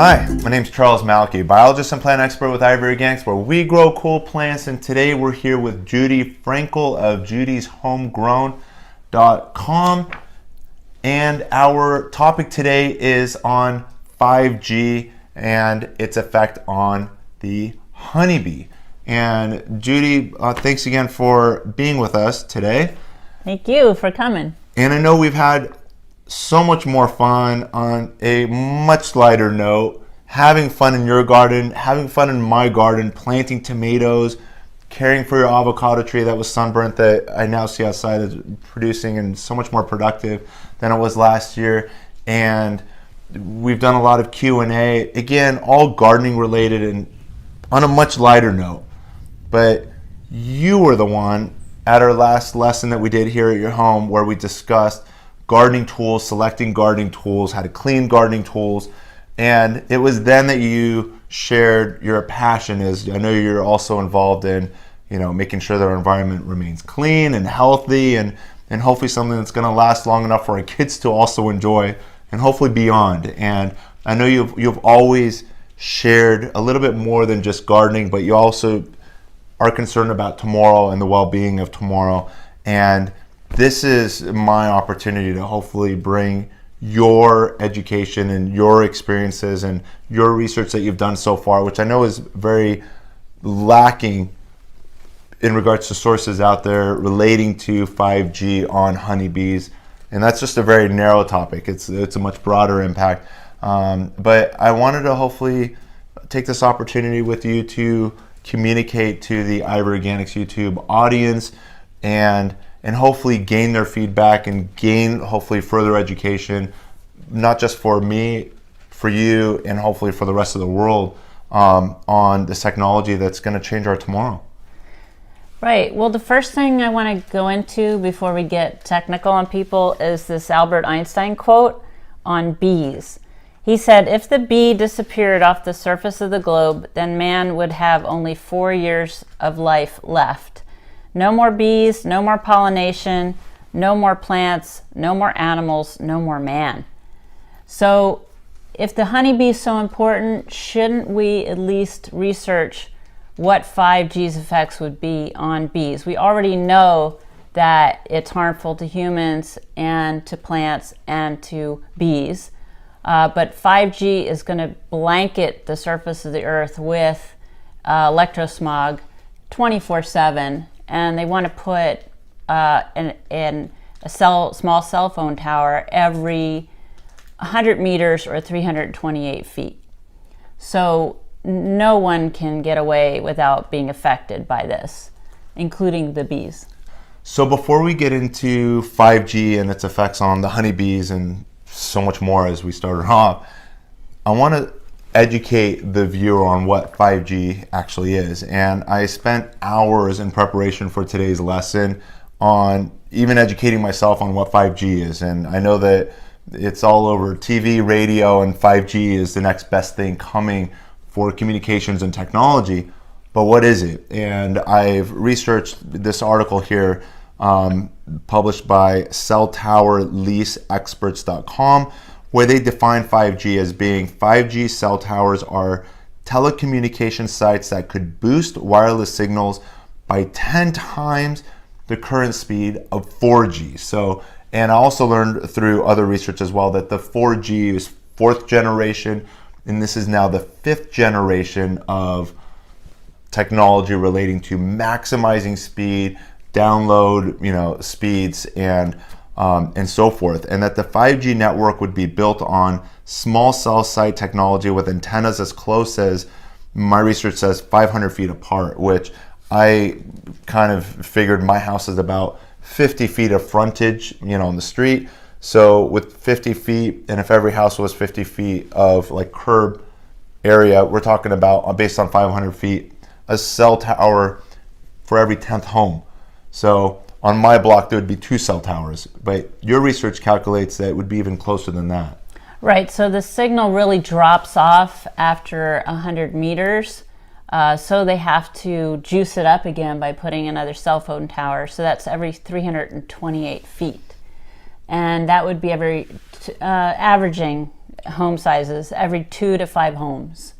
Hi, my name's Charles Malki, biologist and plant expert with Ivory Organics, where we grow cool plants, and today we're here with Judy Frankel of judyshomegrown.com, and our topic today is on 5G and its effect on the honeybee. And Judy, thanks again for being with us today. Thank you for coming. And I know we've had so much more fun on a much lighter note, having fun in your garden, having fun in my garden, planting tomatoes, caring for your avocado tree that was sunburnt that I now see outside is producing and so much more productive than it was last year. And we've done a lot of Q&A, again, all gardening related and on a much lighter note. But you were the one at our last lesson that we did here at your home where we discussed gardening tools, selecting gardening tools, how to clean gardening tools. And it was then that you shared your passion is, I know you're also involved in, making sure that our environment remains clean and healthy and hopefully something that's gonna last long enough for our kids to also enjoy and hopefully beyond. And I know you've always shared a little bit more than just gardening, but you also are concerned about tomorrow and the well-being of tomorrow. And this is my opportunity to hopefully bring your education and your experiences and your research that you've done so far, which I know is very lacking in regards to sources out there relating to 5G on honeybees. And that's just a very narrow topic. It's a much broader impact. But I wanted to hopefully take this opportunity with you to communicate to the Ivory Organics YouTube audience and hopefully gain their feedback and gain hopefully further education, not just for me, for you, and hopefully for the rest of the world on this technology that's going to change our tomorrow. Right. Well, the first thing I want to go into before we get technical on people is this Albert Einstein quote on bees. He said, if the bee disappeared off the surface of the globe, then man would have only 4 years of life left. No more bees, no more pollination, no more plants, no more animals, no more man. So if the honeybee is so important, shouldn't we at least research what 5G's effects would be on bees? We already know that it's harmful to humans and to plants and to bees. But 5G is going to blanket the surface of the earth with electrosmog 24/7. And they want to put in a small cell phone tower every 100 meters or 328 feet. So no one can get away without being affected by this, including the bees. So before we get into 5G and its effects on the honeybees and so much more as we started off, I want to educate the viewer on what 5G actually is. And I spent hours in preparation for today's lesson on even educating myself on what 5G is. And I know that it's all over TV, radio, and 5G is the next best thing coming for communications and technology. But what is it? And I've researched this article here published by celltowerleaseexperts.com, where they define 5G as being 5G cell towers are telecommunication sites that could boost wireless signals by 10 times the current speed of 4G. So, and I also learned through other research as well that the 4G is 4th generation, and this is now the 5th generation of technology relating to maximizing speed, download, speeds, and so forth, and that the 5G network would be built on small cell site technology with antennas as close as, my research says, 500 feet apart, which I kind of figured my house is about 50 feet of frontage, on the street. So with 50 feet, and if every house was 50 feet of like curb area, we're talking about, based on 500 feet, a cell tower for every 10th home. So on my block, there would be 2 cell towers, but your research calculates that it would be even closer than that. Right, so the signal really drops off after 100 meters, so they have to juice it up again by putting another cell phone tower, so that's every 328 feet. And that would be averaging home sizes every 2 to 5 homes.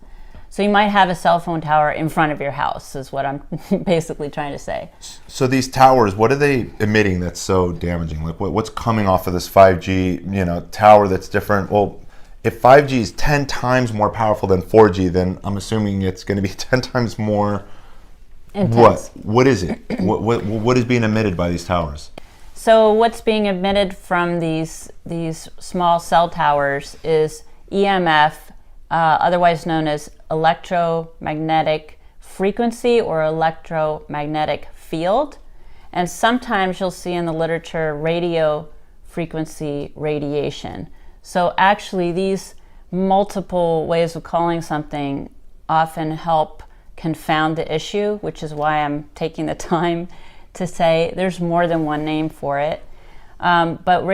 So you might have a cell phone tower in front of your house, is what I'm basically trying to say. So these towers, what are they emitting that's so damaging? Like what's coming off of this 5G, tower that's different? Well, if 5G is 10 times more powerful than 4G, then I'm assuming it's going to be 10 times more intense. What is it? What is being emitted by these towers? So what's being emitted from these small cell towers is EMF, otherwise known as electromagnetic frequency or electromagnetic field. And sometimes you'll see in the literature radio frequency radiation. So actually these multiple ways of calling something often help confound the issue, which is why I'm taking the time to say there's more than one name for it. But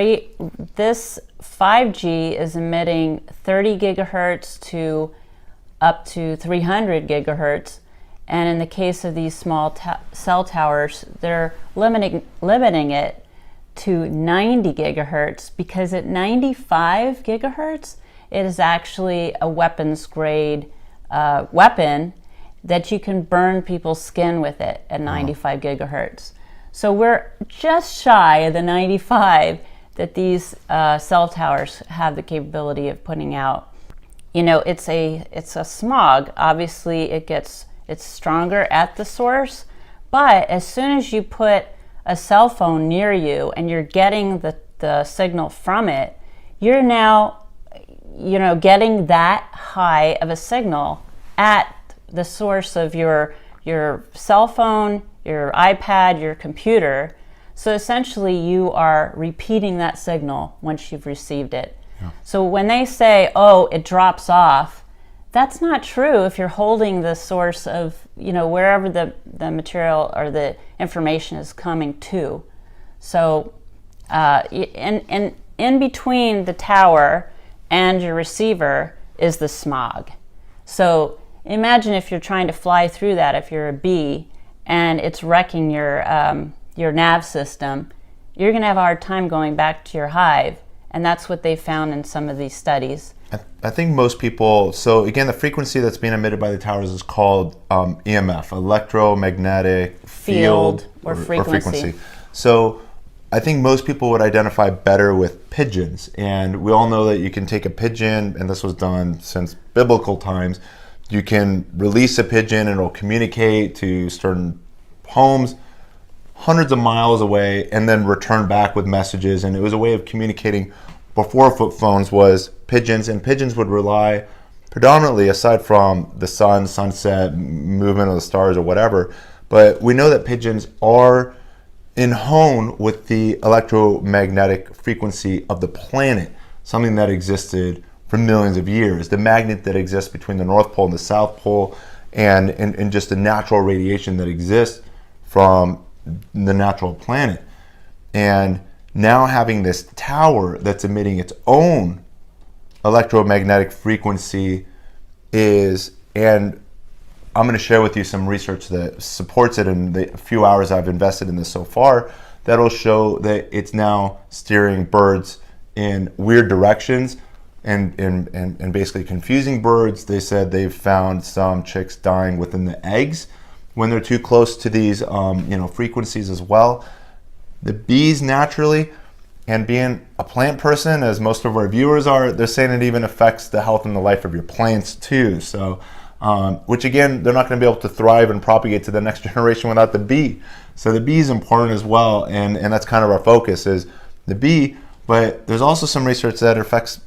this 5G is emitting 30 gigahertz to up to 300 gigahertz. And in the case of these small cell towers, they're limiting it to 90 gigahertz because at 95 gigahertz, it is actually a weapons grade weapon that you can burn people's skin with it at 95 gigahertz. So we're just shy of the 95 that these cell towers have the capability of putting out. It's a smog. Obviously, it's stronger at the source, but as soon as you put a cell phone near you and you're getting the signal from it, you're now, getting that high of a signal at the source of your cell phone, your iPad, your computer. So essentially you are repeating that signal once you've received it. Yeah. So when they say, oh, it drops off, that's not true if you're holding the source of, wherever the material or the information is coming to. So in between the tower and your receiver is the smog. So imagine if you're trying to fly through that, if you're a bee, and it's wrecking your nav system, you're going to have a hard time going back to your hive. And that's what they found in some of these studies. I think most people, so again, the frequency that's being emitted by the towers is called EMF, electromagnetic field or frequency. So I think most people would identify better with pigeons. And we all know that you can take a pigeon, and this was done since biblical times. You can release a pigeon and it'll communicate to certain homes hundreds of miles away and then return back with messages. And it was a way of communicating before flip phones was pigeons, and pigeons would rely predominantly, aside from the sun, sunset, movement of the stars or whatever, but we know that pigeons are in hone with the electromagnetic frequency of the planet, something that existed for millions of years. The magnet that exists between the North Pole and the South Pole, and just the natural radiation that exists from the natural planet. And now having this tower that's emitting its own electromagnetic frequency and I'm going to share with you some research that supports it in the few hours I've invested in this so far, that'll show that it's now steering birds in weird directions and basically confusing birds. They said they've found some chicks dying within the eggs when they're too close to these frequencies as well. The bees naturally, and being a plant person, as most of our viewers are, they're saying it even affects the health and the life of your plants too. So, which again, they're not going to be able to thrive and propagate to the next generation without the bee. So the bee is important as well, and that's kind of our focus is the bee. But there's also some research that affects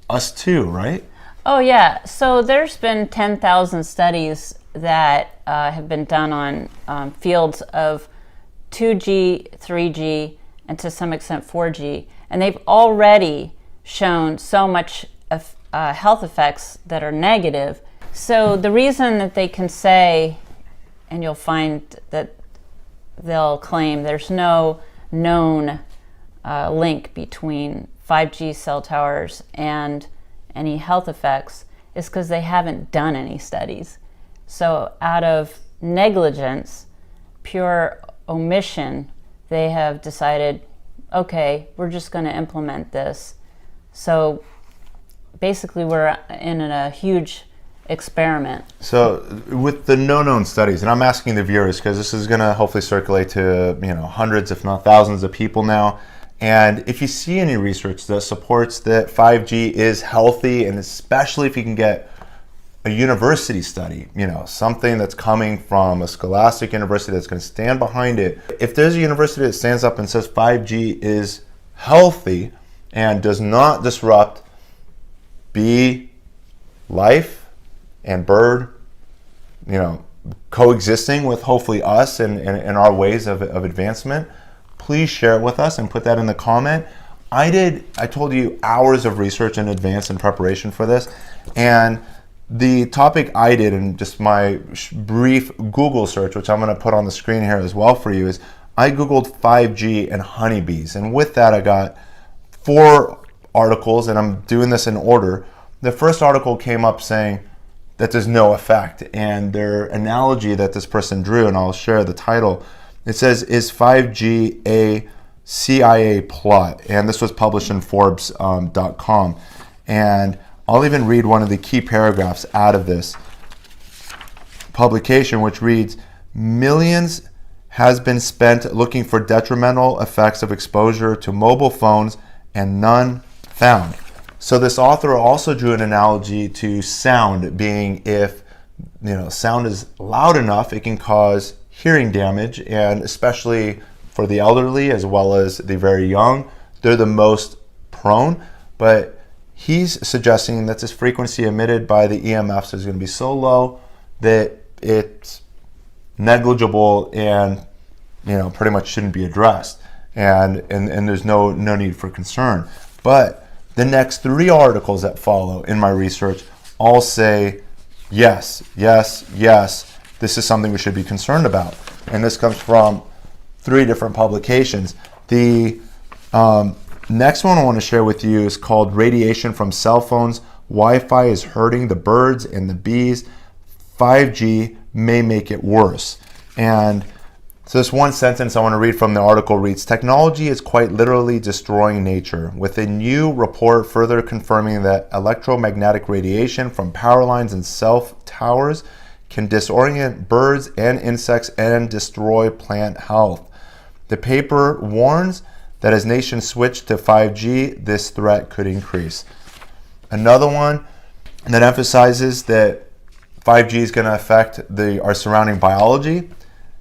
us too, right? Oh yeah. So there's been 10,000 studies that have been done on fields of 2G, 3G, and to some extent 4G, and they've already shown so much of, health effects that are negative. So the reason that they can say, and you'll find that they'll claim there's no known link between 5G cell towers and any health effects, is because they haven't done any studies. So out of negligence, pure omission, they have decided, okay, we're just going to implement this. So basically we're in a huge experiment. So with the known studies, and I'm asking the viewers because this is going to hopefully circulate to hundreds, if not thousands, of people now. And if you see any research that supports that 5G is healthy, and especially if you can get a university study, something that's coming from a scholastic university that's going to stand behind it. If there's a university that stands up and says 5G is healthy and does not disrupt bee life and bird, coexisting with hopefully us and our ways of advancement, please share it with us and put that in the comment. I told you, hours of research in advance in preparation for this, and the topic I did in just my brief Google search, which I'm going to put on the screen here as well for you, is I Googled 5G and honeybees. And with that, I got 4 articles, and I'm doing this in order. The first article came up saying that there's no effect. And their analogy that this person drew, and I'll share the title, it says, "Is 5G a CIA plot?" And this was published in Forbes.com. And I'll even read one of the key paragraphs out of this publication, which reads, "Millions has been spent looking for detrimental effects of exposure to mobile phones and none found." So this author also drew an analogy to sound, being if sound is loud enough, it can cause hearing damage, and especially for the elderly as well as the very young, they're the most prone. But he's suggesting that this frequency emitted by the EMFs is going to be so low that it's negligible and pretty much shouldn't be addressed, and there's no need for concern. But the next 3 articles that follow in my research all say yes, this is something we should be concerned about. And this comes from 3 different publications. The next one I want to share with you is called "Radiation from Cell Phones. Wi-Fi is hurting the birds and the bees. 5G may make it worse." And so this one sentence I want to read from the article reads, "Technology is quite literally destroying nature, with a new report further confirming that electromagnetic radiation from power lines and cell towers can disorient birds and insects and destroy plant health. The paper warns that as nations switch to 5G, this threat could increase." Another one that emphasizes that 5G is going to affect our surrounding biology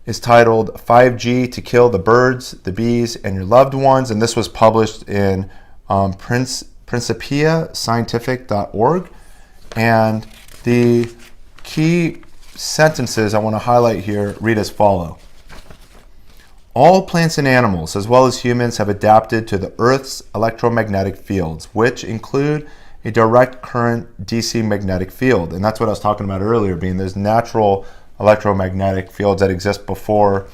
is titled "5G to Kill the Birds, the Bees, and Your Loved Ones," and this was published in PrincipiaScientific.org. And the key sentences I want to highlight here read as follow. "All plants and animals, as well as humans, have adapted to the Earth's electromagnetic fields, which include a direct current DC magnetic field." And that's what I was talking about earlier, being there's natural electromagnetic fields that exist before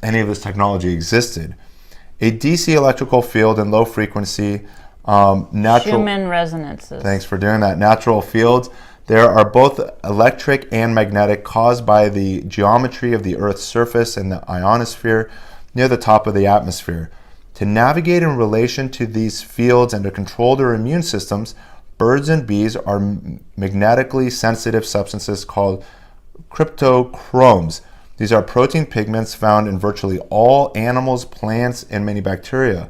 any of this technology existed. A DC electrical field and low frequency natural... Schumann resonances. Thanks for doing that. Natural fields. There are both electric and magnetic, caused by the geometry of the Earth's surface and the ionosphere near the top of the atmosphere. To navigate in relation to these fields and to control their immune systems, birds and bees are magnetically sensitive substances called cryptochromes. These are protein pigments found in virtually all animals, plants, and many bacteria.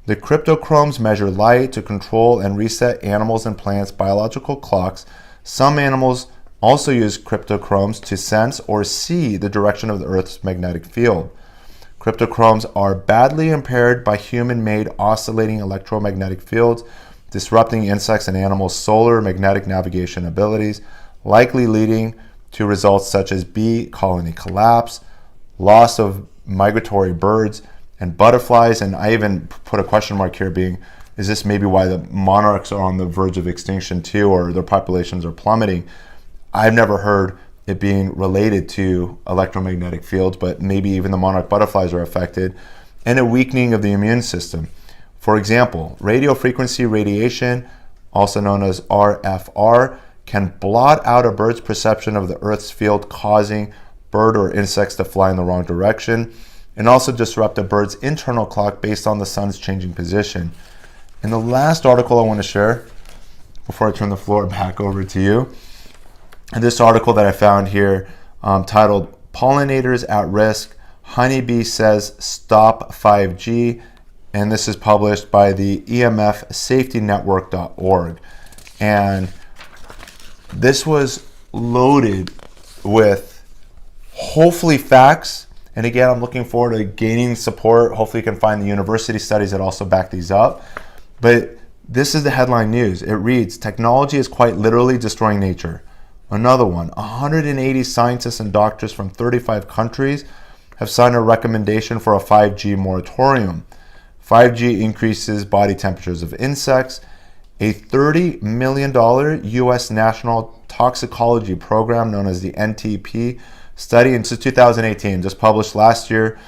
The cryptochromes measure light to control and reset animals and plants' biological clocks. Some animals also use cryptochromes to sense or see the direction of the Earth's magnetic field. Cryptochromes are badly impaired by human-made oscillating electromagnetic fields, disrupting insects and animals' solar magnetic navigation abilities, likely leading to results such as bee colony collapse, loss of migratory birds and butterflies. And I even put a question mark here, being, is this maybe why the monarchs are on the verge of extinction too, or their populations are plummeting? I've never heard it being related to electromagnetic fields, but maybe even the monarch butterflies are affected. And a weakening of the immune system. For example, radio frequency radiation, also known as RFR, can blot out a bird's perception of the Earth's field, causing bird or insects to fly in the wrong direction, and also disrupt a bird's internal clock based on the sun's changing position. And the last article I want to share before I turn the floor back over to you. And this article that I found here titled Pollinators at Risk, Honeybee Says Stop 5G, and this is published by the EMFSafetyNetwork.org. And this was loaded with hopefully facts. And again, I'm looking forward to gaining support. Hopefully you can find the university studies that also back these up. But this is the headline news. It reads, technology is quite literally destroying nature. Another one, 180 scientists and doctors from 35 countries have signed a recommendation for a 5G moratorium. 5G increases body temperatures of insects. A $30 million U.S. national toxicology program known as the NTP study into 2018, just published last year,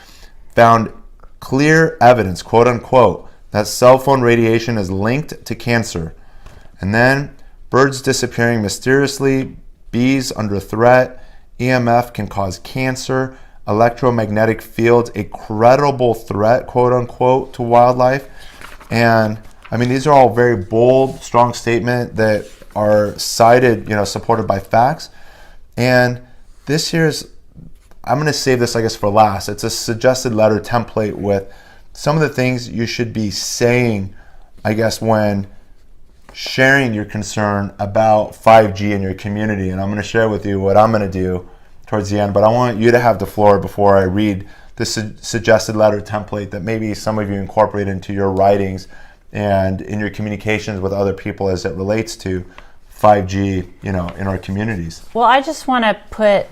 found clear evidence, quote unquote, that cell phone radiation is linked to cancer. And then birds disappearing mysteriously, bees under threat, EMF can cause cancer, electromagnetic fields, a credible threat, quote unquote, to wildlife. And I mean, these are all very bold, strong statements that are cited, supported by facts. And this here's, I'm going to save this, I guess, for last. It's a suggested letter template with some of the things you should be saying, I guess, when sharing your concern about 5G in your community. And I'm going to share with you what I'm going to do towards the end, but I want you to have the floor before I read this suggested letter template that maybe some of you incorporate into your writings and in your communications with other people as it relates to 5G, in our communities. Well, I just want to put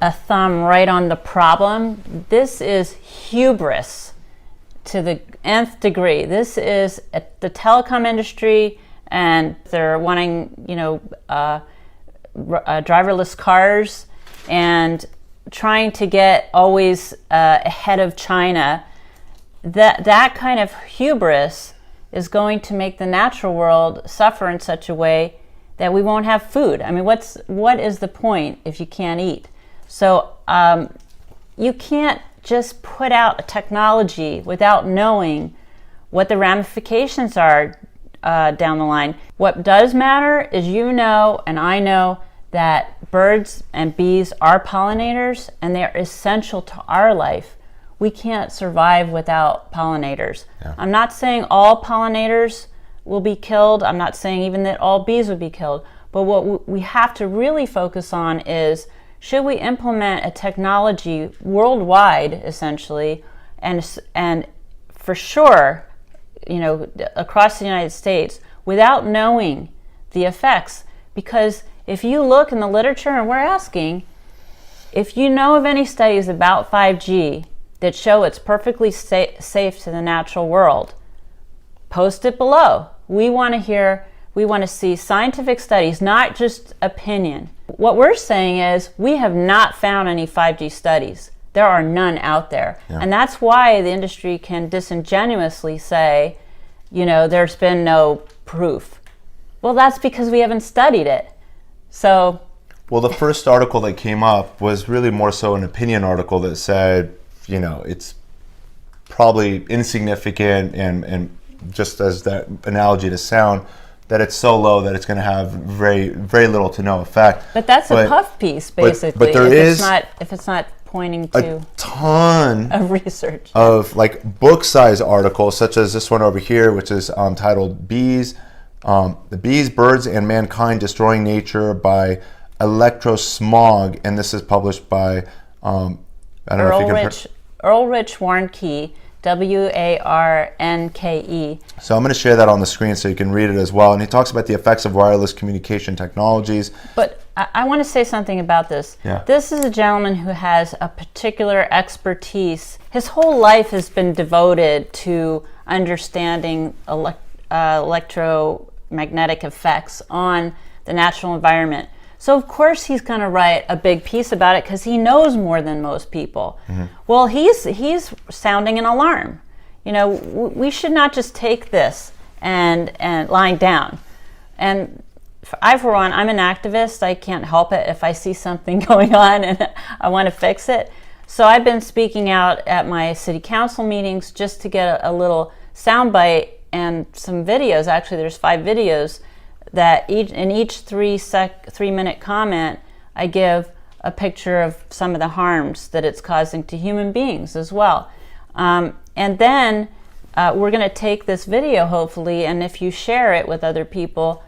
a thumb right on the problem. This is hubris to the nth degree. This is the telecom industry, and they're wanting, driverless cars and trying to get always ahead of China. That kind of hubris is going to make the natural world suffer in such a way that we won't have food. I mean, what is the point if you can't eat? So you can't just put out a technology without knowing what the ramifications are down the line. What does matter is and I know that birds and bees are pollinators, and they're essential to our life. We can't survive without pollinators. Yeah. I'm not saying all pollinators will be killed. I'm not saying even that all bees would be killed. But what we have to really focus on is, should we implement a technology worldwide, essentially, and for sure, across the United States, without knowing the effects? Because if you look in the literature, and we're asking, if you know of any studies about 5G that show it's perfectly safe to the natural world, post it below. We want to see scientific studies, not just opinion. What we're saying is we have not found any 5G studies. There are none out there. Yeah. And that's why the industry can disingenuously say, there's been no proof. Well, that's because we haven't studied it. So, well, the first article that came up was really more so an opinion article that said, it's probably insignificant and just as that analogy to sound, that it's so low that it's going to have very, very little to no effect. But that's a puff piece, basically. But there if it's not pointing to a ton of research of book-size articles, such as this one over here, which is titled "Bees, the Bees, Birds, and Mankind Destroying Nature by Electrosmog," and this is published by Ulrich Warnke, Warnke. So I'm going to share that on the screen so you can read it as well. And he talks about the effects of wireless communication technologies. But I want to say something about this. Yeah. This is a gentleman who has a particular expertise. His whole life has been devoted to understanding electromagnetic effects on the natural environment. So of course he's going to write a big piece about it because he knows more than most people. Mm-hmm. Well, he's sounding an alarm. We should not just take this and lying down. And for one, I'm an activist. I can't help it if I see something going on and I want to fix it. So I've been speaking out at my city council meetings just to get a little soundbite and some videos. Actually, there's 5 videos that in each 3-minute comment, I give a picture of some of the harms that it's causing to human beings as well. And then we're going to take this video, hopefully, and if you share it with other people,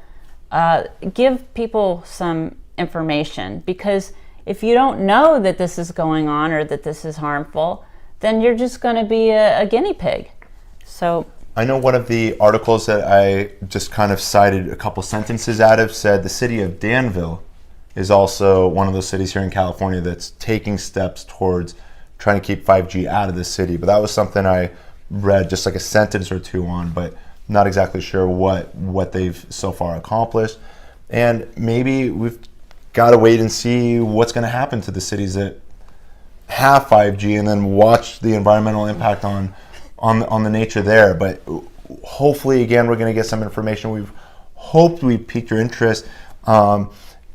give people some information, because if you don't know that this is going on or that this is harmful, then you're just going to be a guinea pig. So I know one of the articles that I just kind of cited a couple sentences out of said the city of Danville is also one of those cities here in California that's taking steps towards trying to keep 5G out of the city. But that was something I read just like a sentence or two on, but not exactly sure what they've so far accomplished. And maybe we've got to wait and see what's going to happen to the cities that have 5G and then watch the environmental impact on the nature there. But hopefully, again, we're going to get some information. We've hoped we piqued your interest.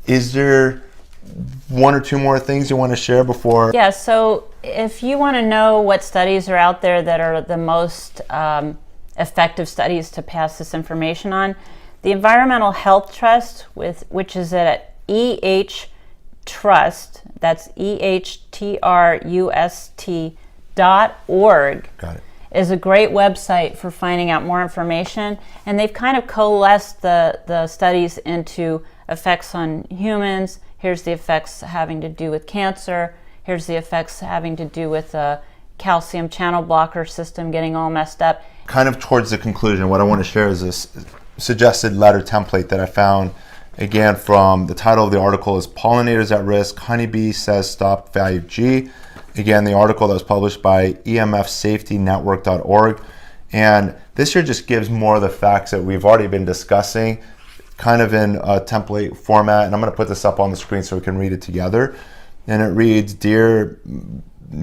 Is there one or two more things you want to share before? Yeah, so if you want to know what studies are out there that are the most effective studies to pass this information on, the Environmental Health Trust, which is at EHTrust, that's EHTRUST.org. Got it. Is a great website for finding out more information, and they've kind of coalesced the studies into effects on humans. Here's the effects having to do with cancer. Here's the effects having to do with the calcium channel blocker system getting all messed up. Kind of towards the conclusion, what I want to share is this suggested letter template that I found, again, from the title of the article is Pollinators at Risk, Honeybee Says Stop 5G. Again, the article that was published by emfsafetynetwork.org. And this here just gives more of the facts that we've already been discussing, kind of in a template format. And I'm going to put this up on the screen so we can read it together. And it reads, Dear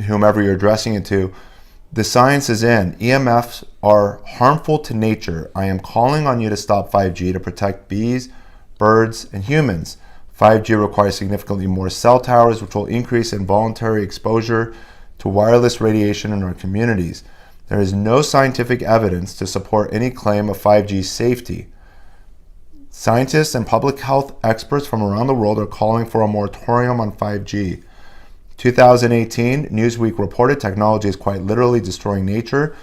whomever you're addressing it to, the science is in. EMFs are harmful to nature. I am calling on you to stop 5G to protect bees, birds, and humans. 5G requires significantly more cell towers, which will increase involuntary exposure to wireless radiation in our communities. There is no scientific evidence to support any claim of 5G safety. Scientists and public health experts from around the world are calling for a moratorium on 5G. 2018, Newsweek reported technology is quite literally destroying nature,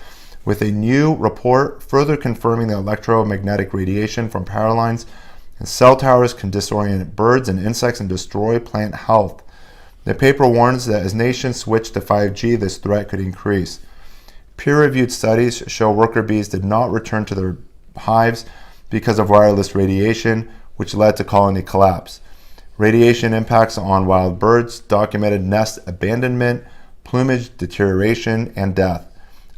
with a new report further confirming that electromagnetic radiation from power lines and cell towers can disorient birds and insects and destroy plant health. The paper warns that as nations switch to 5G, this threat could increase. Peer-reviewed studies show worker bees did not return to their hives because of wireless radiation, which led to colony collapse. Radiation impacts on wild birds documented nest abandonment, plumage deterioration, and death.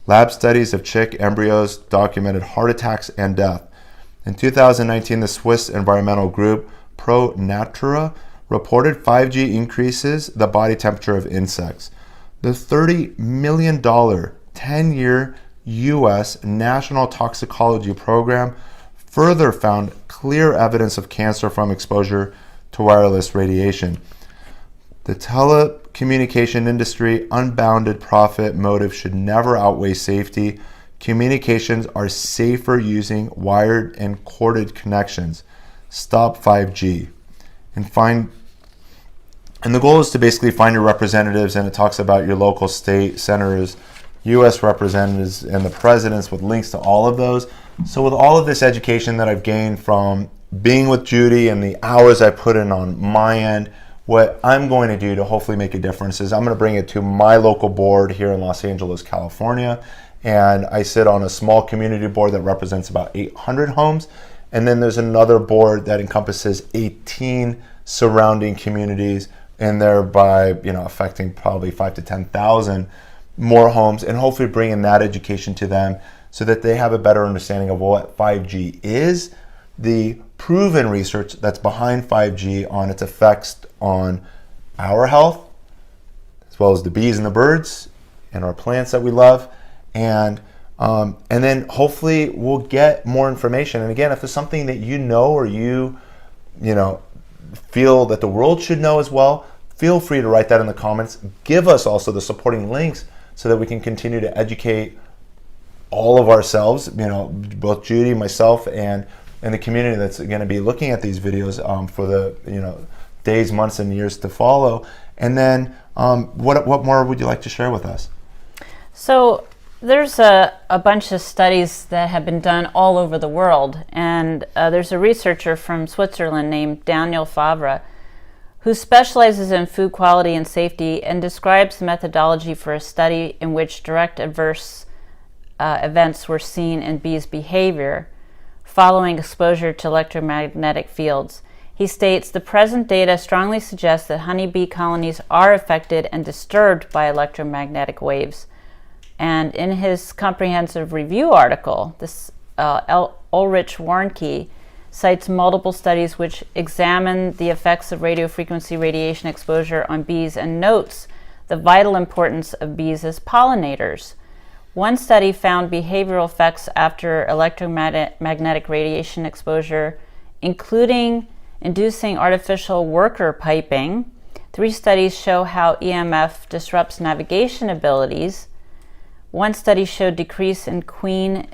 Lab studies of chick embryos documented heart attacks and death. In 2019, the Swiss environmental group ProNatura reported 5G increases the body temperature of insects. The $30 million 10-year U.S. National Toxicology Program further found clear evidence of cancer from exposure to wireless radiation. The telecommunication industry unbounded profit motive should never outweigh safety. Communications are safer using wired and corded connections. Stop 5G. And the goal is to basically find your representatives, and it talks about your local state senators, U.S. representatives, and the presidents with links to all of those. So with all of this education that I've gained from being with Judy and the hours I put in on my end, what I'm going to do to hopefully make a difference is I'm going to bring it to my local board here in Los Angeles, California. And I sit on a small community board that represents about 800 homes. And then there's another board that encompasses 18 surrounding communities, and thereby, affecting probably 5,000 to 10,000 more homes, and hopefully bringing that education to them so that they have a better understanding of what 5G is, the proven research that's behind 5G on its effects on our health, as well as the bees and the birds and our plants that we love. And then hopefully we'll get more information. And again, if there's something that you know or you feel that the world should know as well, feel free to write that in the comments. Give us also the supporting links so that we can continue to educate all of ourselves, both Judy, myself, and in the community that's going to be looking at these videos for the days, months, and years to follow. And then what more would you like to share with us? So there's a bunch of studies that have been done all over the world, and there's a researcher from Switzerland named Daniel Favre who specializes in food quality and safety and describes the methodology for a study in which direct adverse events were seen in bees' behavior following exposure to electromagnetic fields. He states, the present data strongly suggests that honeybee colonies are affected and disturbed by electromagnetic waves. And in his comprehensive review article, this Ulrich Warnke cites multiple studies which examine the effects of radiofrequency radiation exposure on bees and notes the vital importance of bees as pollinators. One study found behavioral effects after electromagnetic radiation exposure, including inducing artificial worker piping. 3 studies show how EMF disrupts navigation abilities. One study showed decrease in queen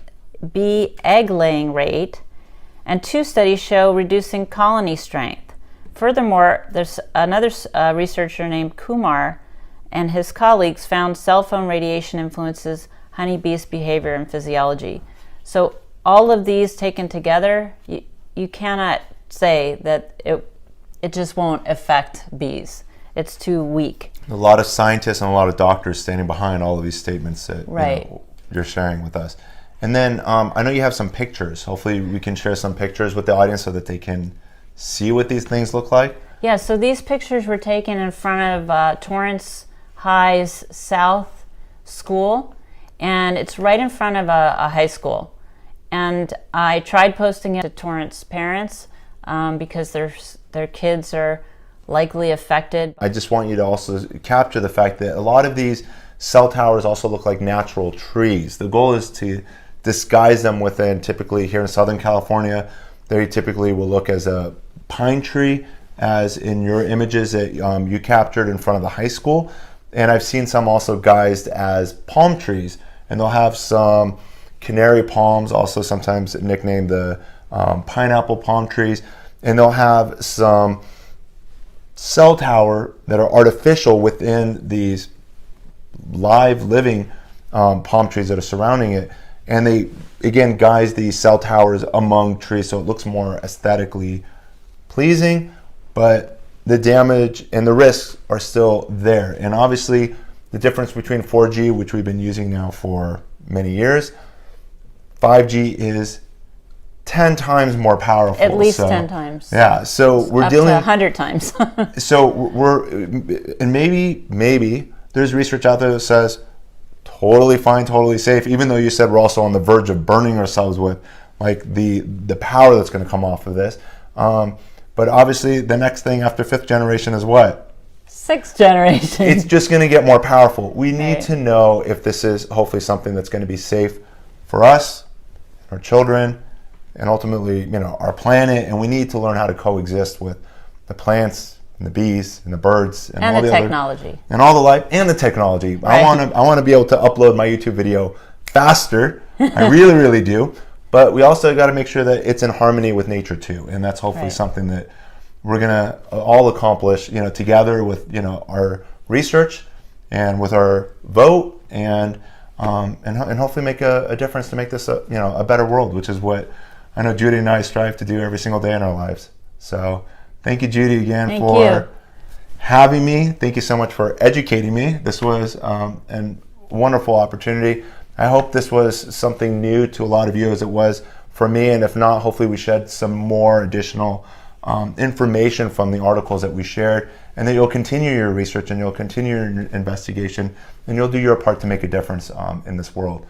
bee egg laying rate, and 2 studies show reducing colony strength. Furthermore, there's another researcher named Kumar and his colleagues found cell phone radiation influences honeybees' behavior and physiology. So all of these taken together, you cannot say that it just won't affect bees. It's too weak. A lot of scientists and a lot of doctors standing behind all of these statements that you're sharing with us. And then I know you have some pictures. Hopefully we can share some pictures with the audience so that they can see what these things look like. Yeah, so these pictures were taken in front of Torrance High's South School, and it's right in front of a high school. And I tried posting it to Torrance parents because their kids are likely affected. I just want you to also capture the fact that a lot of these cell towers also look like natural trees. The goal is to disguise them within, typically here in Southern California, they typically will look as a pine tree, as in your images that you captured in front of the high school. And I've seen some also guised as palm trees, and they'll have some canary palms, also sometimes nicknamed the pineapple palm trees, and they'll have some cell tower that are artificial within these live living palm trees that are surrounding it, and they again guise these cell towers among trees so it looks more aesthetically pleasing, but the damage and the risks are still there. And obviously the difference between 4G, which we've been using now for many years, 5G is 10 times more powerful. At least 10 times. Yeah, so we're up dealing to 100 times. So and maybe there's research out there that says totally fine, totally safe, even though you said we're also on the verge of burning ourselves with like the power that's going to come off of this. But obviously the next thing after 5th generation is what? 6th generation. It's just going to get more powerful. We need to know if this is hopefully something that's going to be safe for us, our children, and ultimately, our planet. And we need to learn how to coexist with the plants and the bees and the birds and all the technology and all the life and the technology. Right. I want to be able to upload my YouTube video faster. I really, really do. But we also got to make sure that it's in harmony with nature too, and that's hopefully something that we're gonna all accomplish, together with our research and with our vote, and hopefully make a difference to make this a better world, which is what I know Judy and I strive to do every single day in our lives. So thank you, Judy, again for having me. Thank you so much for educating me. This was a wonderful opportunity. I hope this was something new to a lot of you as it was for me, and if not, hopefully we shed some more additional information from the articles that we shared, and that you'll continue your research and you'll continue your investigation, and you'll do your part to make a difference in this world.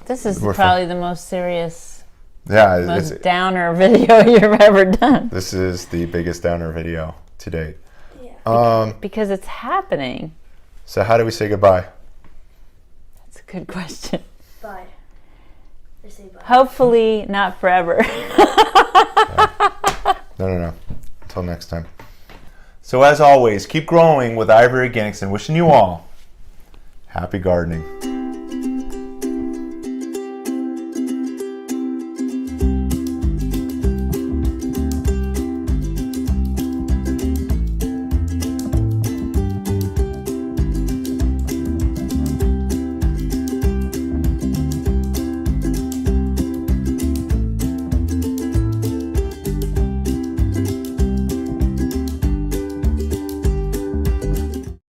This is probably the most serious, most downer video you've ever done. This is the biggest downer video to date. Yeah. Because it's happening. So how do we say goodbye? That's a good question. Bye. They say bye. Hopefully not forever. No. Until next time. So as always, keep growing with Ivory Organics, and wishing you all happy gardening.